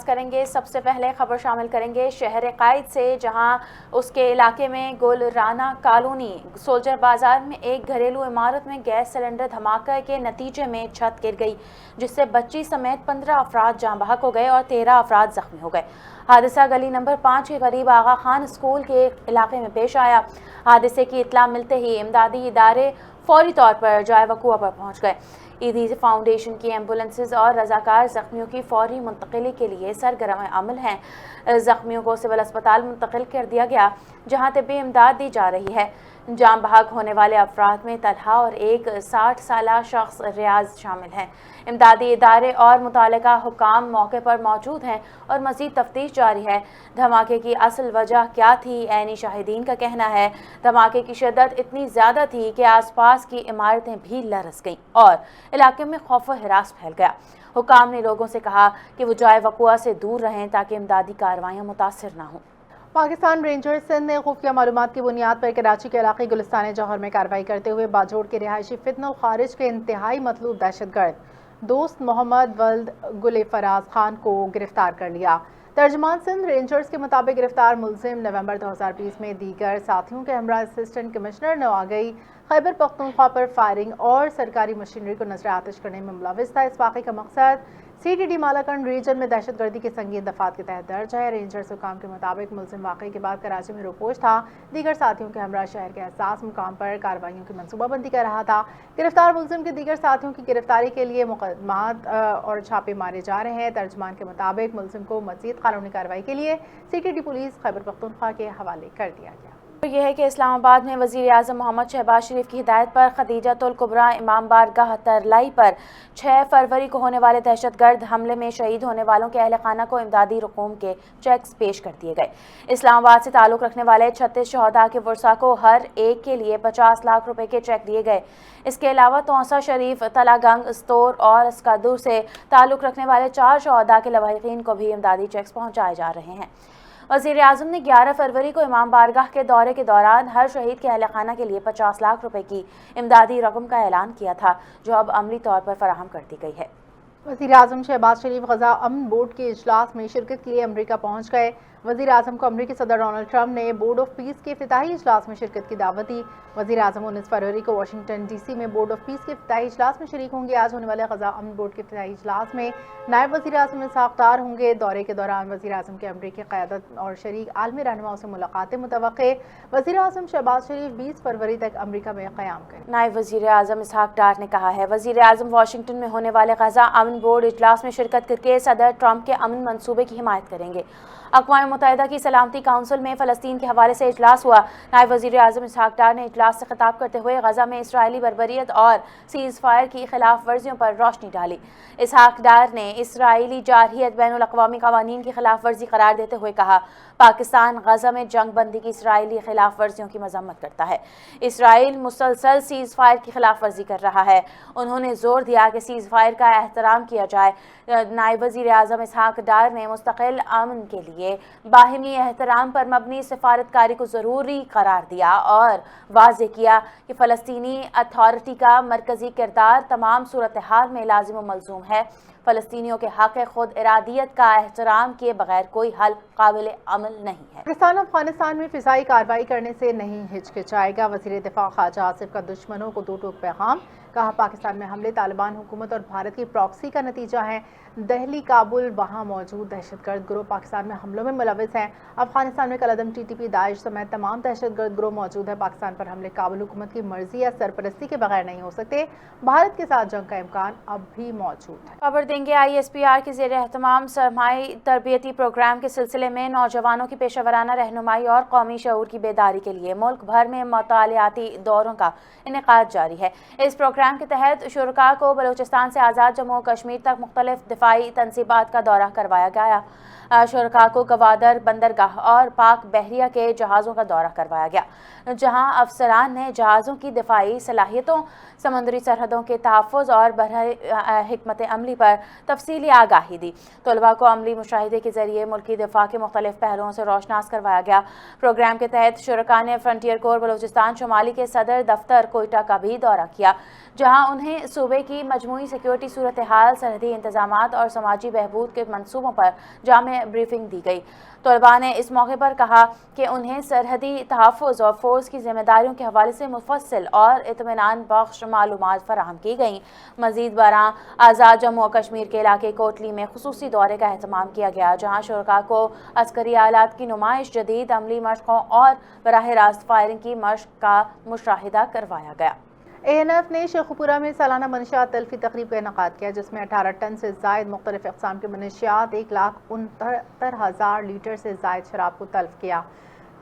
کریں گے سب سے پہلے خبر شامل کریں گے شہر قائد سے، جہاں اس کے علاقے میں گل رانا کالونی سولجر بازار میں ایک گھریلو عمارت میں گیس سلنڈر دھماکے کے نتیجے میں چھت گر گئی، جس سے بچی سمیت 15 افراد جاں بحق ہو گئے اور 13 افراد زخمی ہو گئے۔ حادثہ گلی نمبر 5 کے قریب آغا خان اسکول کے علاقے میں پیش آیا۔ حادثے کی اطلاع ملتے ہی امدادی ادارے فوری طور پر جائے وقوع پر پہنچ گئے۔ ایدھی فاؤنڈیشن کی ایمبولینسز اور رضاکار زخمیوں کی فوری منتقلی کے لیے سرگرم عمل ہیں۔ زخمیوں کو سول اسپتال منتقل کر دیا گیا، جہاں طبی امداد دی جا رہی ہے۔ جاں بحق ہونے والے افراد میں طلحہ اور ایک 60 سالہ شخص ریاض شامل ہیں۔ امدادی ادارے اور متعلقہ حکام موقع پر موجود ہیں اور مزید تفتیش جاری ہے۔ دھماکے کی اصل وجہ کیا تھی؟ عینی شاہدین کا کہنا ہے دھماکے کی شدت اتنی زیادہ تھی کہ آس پاس کی عمارتیں بھی لرز گئیں اور علاقے میں خوف و ہراس پھیل گیا۔ حکام نے لوگوں سے کہا کہ وہ جائے وقوع سے دور رہیں تاکہ امدادی کارروائیاں متاثر نہ ہوں۔ پاکستان رینجرز سندھ نے خفیہ معلومات کی بنیاد پر کراچی کے علاقے گلستان جوہر میں کارروائی کرتے ہوئے باجوڑ کے رہائشی فتنہ و خارج کے انتہائی مطلوب دہشت گرد دوست محمد ولد گل فراز خان کو گرفتار کر لیا۔ ترجمان سندھ رینجرز کے مطابق گرفتار ملزم نومبر 2020 میں دیگر ساتھیوں کے ہمراہ اسسٹنٹ کمشنر نواگئی خیبر پختونخوا پر فائرنگ اور سرکاری مشینری کو نظر آتش کرنے میں ملوث تھا۔ اس واقعے کا مقصد CTD مالاکنڈ ریجن میں دہشت گردی کے سنگین دفعات کے تحت درج ہے۔ رینجرز حکام کے مطابق ملزم واقعے کے بعد کراچی میں روپوش تھا، دیگر ساتھیوں کے ہمراہ شہر کے حساس مقام پر کارروائیوں کی منصوبہ بندی کر رہا تھا۔ گرفتار ملزم کے دیگر ساتھیوں کی گرفتاری کے لیے مقدمات اور چھاپے مارے جا رہے ہیں۔ ترجمان کے مطابق ملزم کو مزید قانونی کارروائی کے لیے CTD پولیس خیبر پختونخوا کے حوالے کر دیا گیا۔ یہ ہے کہ اسلام آباد میں وزیر اعظم محمد شہباز شریف کی ہدایت پر خدیجۃ الکبریٰ امام بارگاہ ترلائی پر 6 فروری کو ہونے والے دہشت گرد حملے میں شہید ہونے والوں کے اہل خانہ کو امدادی رقوم کے چیکس پیش کر دیے گئے۔ اسلام آباد سے تعلق رکھنے والے 36 شہداء کے ورثاء کو ہر ایک کے لیے 50 لاکھ روپے کے چیک دیے گئے۔ اس کے علاوہ توسا شریف، تلا گنگ، استور اور اسکادور سے تعلق رکھنے والے 4 شہداء کے لواحقین کو بھی امدادی چیکس پہنچائے جا رہے ہیں۔ وزیر اعظم نے 11 فروری کو امام بارگاہ کے دورے کے دوران ہر شہید کے اہل خانہ کے لیے 50 لاکھ روپے کی امدادی رقم کا اعلان کیا تھا، جو اب عملی طور پر فراہم کر دی گئی ہے۔ وزیر اعظم شہباز شریف غزہ امن بورڈ کے اجلاس میں شرکت کے لیے امریکہ پہنچ گئے۔ وزیر اعظم کو امریکی صدر ڈونلڈ ٹرمپ نے بورڈ آف پیس کے افتتاحی اجلاس میں شرکت کی دعوت دی۔ وزیر اعظم 19 فروری کو واشنگٹن DC میں بورڈ آف پیس کے افتتاحی اجلاس میں شریک ہوں گے۔ آج ہونے والے غزہ امن بورڈ کے افتتاحی اجلاس میں نائب وزیر اعظم اسحاق ڈار ہوں گے۔ دورے کے دوران وزیر اعظم کے امریکی قیادت اور شریک عالمی رہنماؤں سے ملاقاتیں متوقع۔ وزیر اعظم شہباز شریف 20 فروری تک امریکہ میں قیام کریں گے۔ نائب وزیر اعظم اسحاق ڈار نے کہا ہے وزیر اعظم واشنگٹن میں ہونے والے غزہ امن بورڈ اجلاس میں شرکت کر کے صدر ٹرمپ کے امن منصوبے کی حمایت کریں گے۔ اقوام متحدہ کی سلامتی کونسل میں فلسطین کے حوالے سے اجلاس ہوا۔ نائب وزیر اعظم اسحاق ڈار نے اجلاس سے خطاب کرتے ہوئے غزہ میں اسرائیلی بربریت اور سیز فائر کی خلاف ورزیوں پر روشنی ڈالی۔ اسحاق ڈار نے اسرائیلی جارحیت بین الاقوامی قوانین کی خلاف ورزی قرار دیتے ہوئے کہا پاکستان غزہ میں جنگ بندی کی اسرائیلی خلاف ورزیوں کی مذمت کرتا ہے۔ اسرائیل مسلسل سیز فائر کی خلاف ورزی کر رہا ہے۔ انہوں نے زور دیا کہ سیز فائر کا احترام کیا جائے۔ نائب وزیر اعظم اسحاق ڈار نے مستقل امن کے لیے باہمی احترام پر مبنی سفارتکاری کو ضروری قرار دیا اور واضح کیا کہ فلسطینی اتھارٹی کا مرکزی کردار تمام صورتحال میں لازم و ملزوم ہے۔ فلسطینیوں کے حق خود ارادیت کا احترام کیے بغیر کوئی حل قابل عمل نہیں ہے۔ پاکستان افغانستان میں فضائی کارروائی کرنے سے نہیں ہچکچائے گا۔ وزیر دفاع خارجہ آصف کا دشمنوں کو 2 ٹوک پیغام۔ کہا پاکستان میں حملے طالبان حکومت اور بھارت کی پراکسی کا نتیجہ ہے۔ دہلی، کابل، وہاں موجود دہشت گرد گروہ پاکستان میں حملوں میں ملوث ہیں۔ افغانستان میں کالعدم TTP، داعش سمیت تمام دہشت گرد گروہ موجود ہیں۔ پاکستان پر حملے کابل حکومت کی مرضی یا سرپرستی کے بغیر نہیں ہو سکتے۔ بھارت کے ساتھ جنگ کا امکان اب بھی موجود ہے۔ خبر دیں گے ISPR کے زیر اہتمام سرمائی تربیتی پروگرام کے سلسلے میں نوجوانوں کی پیشہ ورانہ رہنمائی اور قومی شعور کی بیداری کے لیے ملک بھر میں مطالعاتی دوروں کا انعقاد جاری ہے۔ اس پروگرام کے تحت شرکاء کو بلوچستان سے آزاد جموں و کشمیر تک مختلف دفاعی تنصیبات کا دورہ کروایا گیا۔ شرکاء کو گوادر بندرگاہ اور پاک بحریہ کے جہازوں کا دورہ کروایا گیا، جہاں افسران نے جہازوں کی دفاعی صلاحیتوں، سمندری سرحدوں کے تحفظ اور برحکمت عملی پر तफसीली आगाही दी। तलबा को अमली मुशाहिदे के जरिए मुल्की दिफा के मुख्तलिफ पहलुओं से रोशनास करवाया गया। प्रोग्राम के तहत शुरका ने फ्रंटियर कोर बलूचिस्तान शुमाली के सदर दफ्तर कोयटा का भी दौरा किया, जहां उन्हें सूबे की मजमूई सिक्योरिटी सूरत हाल, सरहदी इंतजामात और समाजी बहबूद के मंसूबों पर जामे ब्रीफिंग दी गई। तलबा ने इस मौके पर कहा कि उन्हें सरहदी तहफ़्फ़ुज़ और फोर्स की जिम्मेदारियों के हवाले से मुफस्सिल और इत्मीनान बख्श मालूमात फराहम की गई। मज़ीद बरां आज़ाद जम्मू और कश्मीर के इलाके कोटली में खुसूसी दौरे का एहतमाम किया गया, जहाँ शुरका को अस्करी आलात की नुमाइश, जदीद अमली मशक़ों और बराह रास्त फायरिंग की मशक़ का मुशाहिदा करवाया गया। ANF ने शेखुपुरा में सालाना मनशियात तल्फी तकरीब का इनेकाद किया, जिसमें 18 टन से ज़ायद मुख्तलिफ अक़साम के मनशियात 1,69,000 लीटर से ज़ायद शराब को तल्फ किया।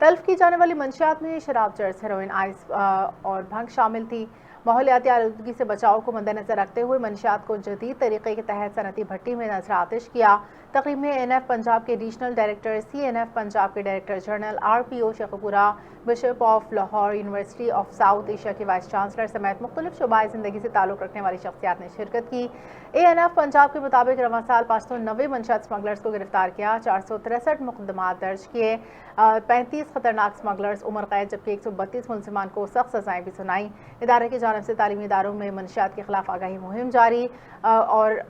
तल्फ की जाने वाली मनशियात में शराब, चर्स, हेरोइन, आइस और भंग शामिल थी। माहौलियाती आलूदगी से बचाव को मद्देनजर रखते हुए मनशियात को जदीद तरीके के तहत सनती भट्टी में नजर आतिश किया। तकरीब में ANF पंजाब के रीजनल डायरेक्टर, CNF पंजाब के director general, RPO Sheikhupura, bishop of Lahore, university of south Asia के वाइस चांसलर समेत मुख्तलिफ शुबाए ज़िंदगी से ताल्लुक़ रखने वाली शख्सियात ने शिरकत की। ANF पंजाब के मुताबिक रवां साल 590 मनशियात स्मगलर्स को गिरफ्तार किया, 463 मुकदमात दर्ज किए, 35 खतरनाक स्मगलर्स उम्र कैद, जबकि 132 मुलजिमान को सख्त सजाएं भी सुनाई। इदारे की जानिब से तालीमी इदारों में मनशियात के खिलाफ आगाही मुहिम जारी और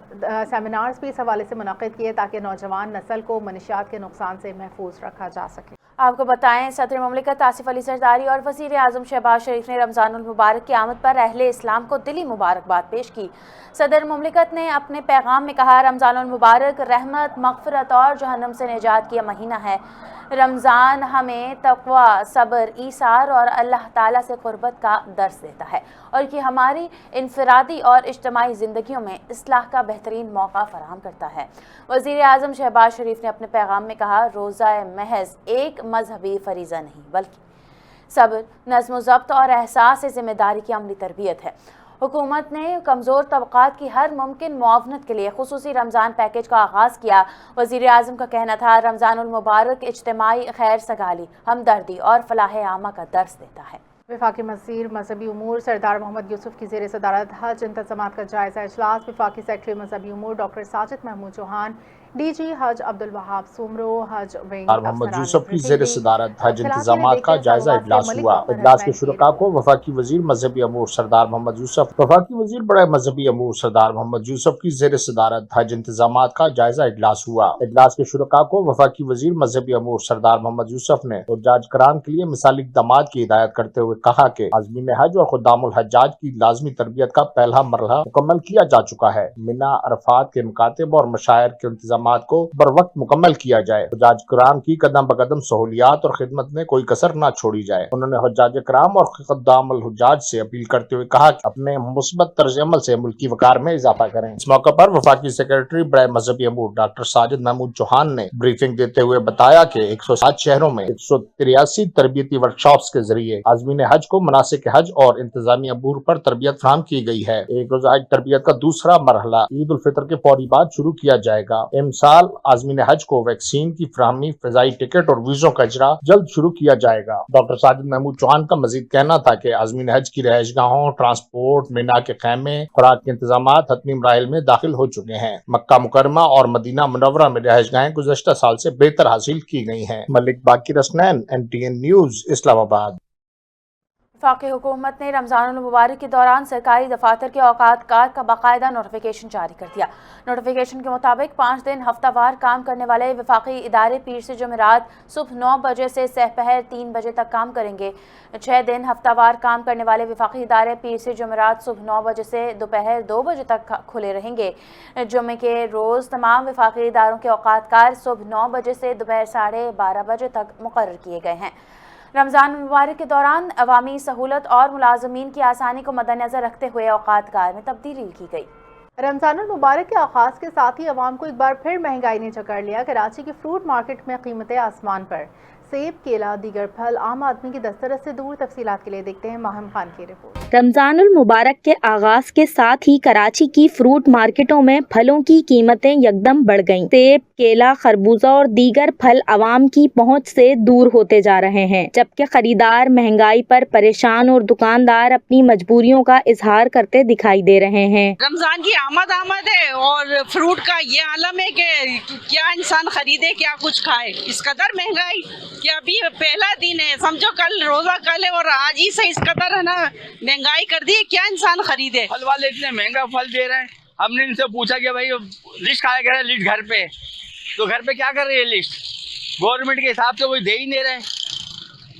सेमिनार्स भी इस हवाले से मुनक़िद किए ताकि नौजवान नस्ल को मनशियात के नुकसान से महफूज रखा जा सके। आपको बताएं, सदर मुमलिकत आसिफ अली जरदारी और वज़ीर आज़म शहबाज शरीफ ने रमज़ानुल मुबारक की आमद पर अहले इस्लाम को दिली मुबारकबाद पेश की। सदर मुमलिकत ने अपने पैगाम में कहा, रमज़ानुल मुबारक रहमत, मग़फ़िरत और जहन्नम से निजात का महीना है। रमज़ान हमें तक़वा, सब्र, ईसार और अल्लाह ताला से क़ुर्बत का दर्स देता है और कि हमारी इनफरादी और इज्तिमाई ज़िंदगियों में इस्लाह का बेहतरीन मौका फराहम करता है। वज़ीर आज़म शहबाज शरीफ ने अपने पैगाम में कहा, रोज़ा महज एक मजहबी फरीज़ा नहीं बल्कि सब्र, नज़्म ज़ब्त और एहसास ज़िम्मेदारी की अमली तरबियत है। हुकूमत ने कमज़ोर तबक़ात की हर मुमकिन मुआवनत के लिए खुसूसी रमज़ान पैकेज का आगाज़ किया। वज़ीर आज़म का कहना था, रमज़ानुल मुबारक इज्तिमाई खैर सगाली, हमदर्दी और फलाह आमा का दर्स देता है। वफाकी वज़ीर मजहबी उमूर सरदार मोहम्मद यूसुफ की ज़ेर सदारत हज इंतज़ामात का जायज़ा इजलास। वफाकी सेक्रेटरी मजहबी उमूर डॉक्टर साजिद महमूद चौहान, DG हज अब्दुल वहाब सुमरो, हज विंग मोहम्मद यूसुफ की ज़ेर सदारत हज इंतज़ामात का जायजा इजलास हुआ। इजलास के शुरका को वफाकी वज़ीर मजहबी अमूर सरदार मोहम्मद यूसुफ, वफाकी वज़ीर बड़े मजहबी अमूर सरदार मोहम्मद यूसुफ की ज़ेर सदारत हज इंतज़ामात का जायजा इजलास हुआ। इजलास के शुरका को वफाकी वज़ीर मजहबी अमूर सरदार मोहम्मद यूसुफ ने हुज्जाज कराम के लिए मिसाली इक़दामात की हिदायत करते हुए कहा कि आज़मीन हज और खुद्दामुल हज्जाज की लाज़मी तरबियत का पहला मरहला मुकम्मल किया जा चुका है। मिना, अरफात के मुकातिब और मशायर के इंतज़ामात को बर वक्त मुकम्मल किया जाए। हुज्जाज कराम की कदम बकदम सहूलियात और खिदमत में कोई कसर न छोड़ी जाए। उन्होंने हुज्जाज कराम और खुद्दामुल हुज्जाज से अपील करते हुए कहा कि अपने मुस्बत तर्ज अमल से मुल्की वकार में इजाफा करें। इस मौके पर वफाकी सेक्रेटरी बड़े मजहबी अमूर डॉक्टर साजिद महमूद चौहान ने ब्रीफिंग देते हुए बताया कि 107 शहरों में 183 तरबियती वर्कशॉप्स के जरिए आज़मीन हज को मनासिक हज और इंतजामी अमूर पर तरबियत फराहम की गई है। एक रोजा हज तरबियत का दूसरा मरहला ईद उल फितर के फौरी बाद शुरू किया जाएगा। इमसाल आज़मीन हज को वैक्सीन की फराहमी, फ़िज़ाई टिकट और वीज़ों का इजरा जल्द शुरू किया जाएगा। डॉक्टर साजिद महमूद चौहान का मजीद कहना था कि आज़मीन हज की रहायशगाहों, ट्रांसपोर्ट, मिना के खैमे, खुराक के इंतजामात हतमी मराहिल में दाखिल हो चुके हैं। मक्का मुकरमा और मदीना मुनव्वरा में रहायशगाहें गुज़श्ता साल से बेहतर हासिल की गई हैं। मलिक बाकिर हसनैन, NTN न्यूज़, इस्लामाबाद। वफाकी हुकूमत ने रमज़ानुल मुबारक के दौरान सरकारी दफातर के औकात कार का बाकायदा नोटिफिकेशन जारी कर दिया। नोटिफिकेशन के मुताबिक 5 दिन हफ्तावार काम करने वाले वफाकी इदारे पीर से जुमेरात सुबह 9 बजे से सहपहर 3 बजे तक काम करेंगे। 6 दिन हफ्तावार काम करने वाले वफाकी इदारे पीर से जुमेरात सुबह 9 बजे से दोपहर 2 बजे तक खुले रहेंगे। जुमे के रोज़ तमाम वफाकी इदारों के औकात कार सुबह 9 बजे से दोपहर 12:30 बजे तक मुकर्रर किए गए हैं। रमज़ान मुबारक के दौरान अवामी सहूलत और मुलाजमीन की आसानी को मद्देनजर रखते हुए औकात कार में तब्दीली की गई। रमज़ानुल मुबारक के आगाज़ के साथ ही अवाम को एक बार फिर महंगाई ने जकड़ लिया। कराची की फ्रूट मार्केट में कीमतें आसमान पर। सेब, केला, दीगर फल आम आदमी की दस्तरस से दूर। तफसीलात के लिए देखते हैं माहिम खान की रिपोर्ट। रमजानुल मुबारक के आगाज के साथ ही कराची की फ्रूट मार्केटों में फलों की कीमतें यकदम बढ़ गईं। सेब, केला, खरबूजा और दीगर फल आवाम की पहुंच से दूर होते जा रहे हैं, जबकि खरीदार महंगाई पर परेशान और दुकानदार अपनी मजबूरियों का इजहार करते दिखाई दे रहे हैं। रमजान की आमद है और फ्रूट का ये आलम है कि क्या इंसान खरीदे, क्या कुछ खाए। इस कदर महंगाई कि अभी पहला दिन है, समझो कल रोजा कल है और आज ही से इस कदर है ना महंगाई कर दी है, क्या इंसान खरीदे। फल वाले इतने महंगा फल दे रहे हैं। हमने इनसे पूछा कि भाई लिस्ट खाया करें, लिस्ट घर पे, तो घर पे क्या कर रही है लिस्ट, गवर्नमेंट के हिसाब से कोई दे ही नहीं रहे।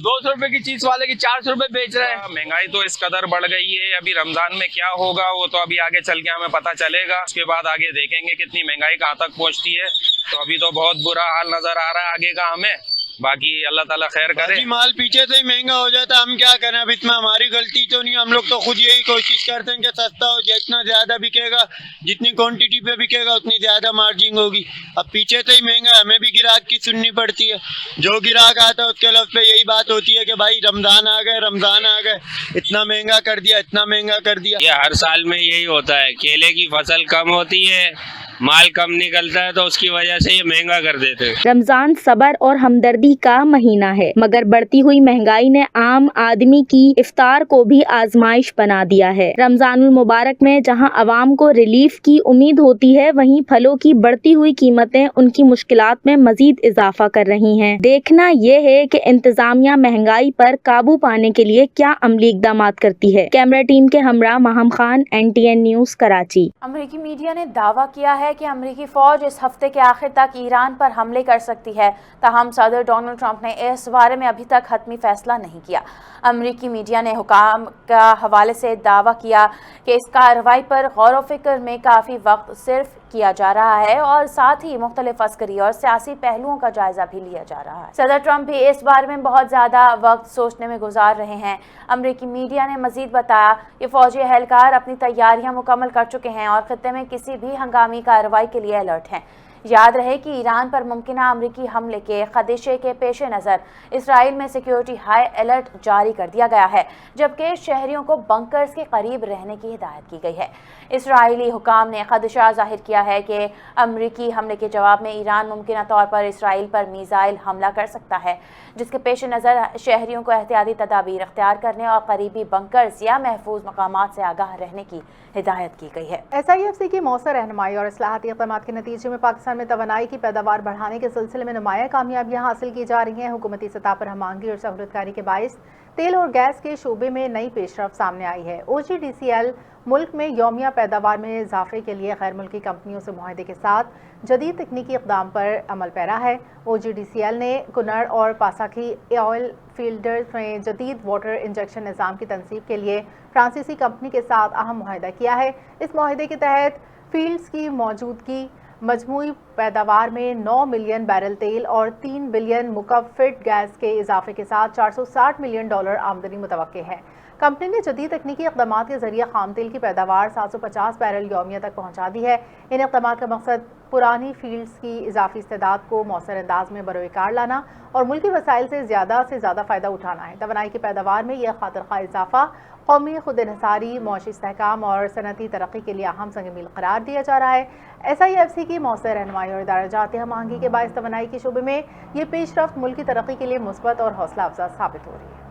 200 रुपए की चीज वाले की 400 रुपए बेच रहे हैं। महंगाई तो इस कदर बढ़ गई है, अभी रमजान में क्या होगा वो तो अभी आगे चल के हमें पता चलेगा। उसके बाद आगे देखेंगे कितनी महंगाई कहाँ तक पहुँचती है। तो अभी तो बहुत बुरा हाल नजर आ रहा है आगे का हमें, बाकी अल्लाह ताला खैर करे। माल पीछे से ही महंगा हो जाता है, हम क्या करें। अब इसमें हमारी गलती तो नहीं, हम लोग तो खुद यही कोशिश करते हैं कि सस्ता हो, जितना ज्यादा बिकेगा, जितनी क्वांटिटी पे बिकेगा उतनी ज्यादा मार्जिन होगी। अब पीछे से ही महंगा, हमें भी ग्राहक की सुननी पड़ती है। जो ग्राहक आता है उसके लफ्ज पे यही बात होती है कि भाई रमजान आ गए, इतना महंगा कर दिया, इतना महंगा कर दिया। ये हर साल में यही होता है, केले की फसल कम होती है, माल कम निकलता है तो उसकी वजह से ये महंगा कर देते हैं। रमजान सबर और हमदर्दी का महीना है, मगर बढ़ती हुई महंगाई ने आम आदमी की इफ्तार को भी आजमाइश बना दिया है। रमजानुल मुबारक में जहां अवाम को रिलीफ की उम्मीद होती है, वहीं फलों की बढ़ती हुई कीमतें उनकी मुश्किलात में मजीद इजाफा कर रही हैं। देखना यह है कि इंतजामिया महंगाई पर काबू पाने के लिए क्या अमली इकदाम करती है। कैमरा टीम के हमरा माहिम खान, NTN न्यूज, कराची। अमेरिकी मीडिया ने दावा किया है कि अमेरिकी फौज इस हफ्ते के आखिर तक ईरान पर हमले कर सकती है, ताहम सदर डोनाल्ड ट्रंप ने इस बारे में अभी तक हतमी फैसला नहीं किया। अमेरिकी मीडिया ने हुकाम का हवाले से दावा किया कि इस कार्रवाई पर गौर व फिक्र में काफ़ी वक्त सिर्फ किया जा रहा है और साथ ही मुख्तलिफ अस्करी और सियासी पहलुओं का जायजा भी लिया जा रहा है। सदर ट्रंप भी इस बारे में बहुत ज़्यादा वक्त सोचने में गुजार रहे हैं। अमेरिकी मीडिया ने मजीद बताया कि फौजी एहलकार अपनी तैयारियां मुकम्मल कर चुके हैं और खित्ते में किसी भी हंगामी कार्रवाई के लिए अलर्ट हैं। याद रहे कि ईरान पर मुमकिना अमरीकी हमले के खदशे के पेश नज़र इसराइल में सिक्योरिटी हाई अलर्ट जारी कर दिया गया है, जबकि शहरियों को बंकर्स के करीब रहने की हिदायत की गई है। इसराइली हुकाम ने खदशा जाहिर किया है कि अमरीकी हमले के जवाब में ईरान मुमकिना तौर पर इसराइल पर मीज़ाइल हमला कर सकता है, जिसके पेश नज़र शहरियों को एहतियाती तदाबीर अख्तियार करने और करीबी बंकर्स या महफूज मकामात से आगाह रहने की हिदायत की गई है। SIFC की मौसर रहनुमाई और इस्लाहाती इक़दाम के नतीजे में पाकिस्तान में तवानाई की पैदावार बढ़ाने के सिलसिले में नुमाया कामयाबियाँ हासिल की जा रही हैं। हुकूमती सतह पर हम आहंगी और सहूलतकारी के बाइस तेल और गैस के शोबे में नई पेशरफ सामने आई है। OGDCL मुल्क में यौमिया पैदावार में इजाफे के लिए गैर मुल्की कंपनियों से मुआहदे के साथ जदीद तकनीकी इक़दाम पर अमल पैरा है। OGDCL ने कुनड़ और पासाखी ऑयल फील्डर्स में जदीद वाटर इंजेक्शन निज़ाम की तनसीब के लिए फ्रांसीसी कंपनी के साथ अहम मुआहदा किया है। इस मुआहदे के तहत फील्ड्स की मौजूदगी मजमूई पैदावार में 9 मिलियन बैरल तेल और 3 बिलियन मुकफ़िट गैस के इजाफे के साथ $460 मिलियन आमदनी मुतवक्के है। कंपनी ने जदीद तकनीकी इक़दाम के जरिए खाम तेल की पैदावार 750 बैरल यौमिया तक पहुँचा दी है। इन इक़दाम का मकसद पुरानी फील्ड्स की इजाफी इस्तेदाद को मौसर अंदाज में बरोकार लाना और मुल्की वसाइल से ज़्यादा फ़ायदा उठाना है। तवानाई की पैदावार में यह खातिर-खा इजाफा कौमी खुद इन्हिसारी, मौशी इस्तेहकाम और सनती तरक्की के लिए अहम संग मील करार दिया जा रहा है। SIFC की मौसर रहनुमाई और इदारा-जाती हम आहंगी के बाइस तवानाई के शोबे में ये पेशरफ्त मुल्क की तरक्की के लिए मुस्बत और हौसला अफजा साबित हो रही है।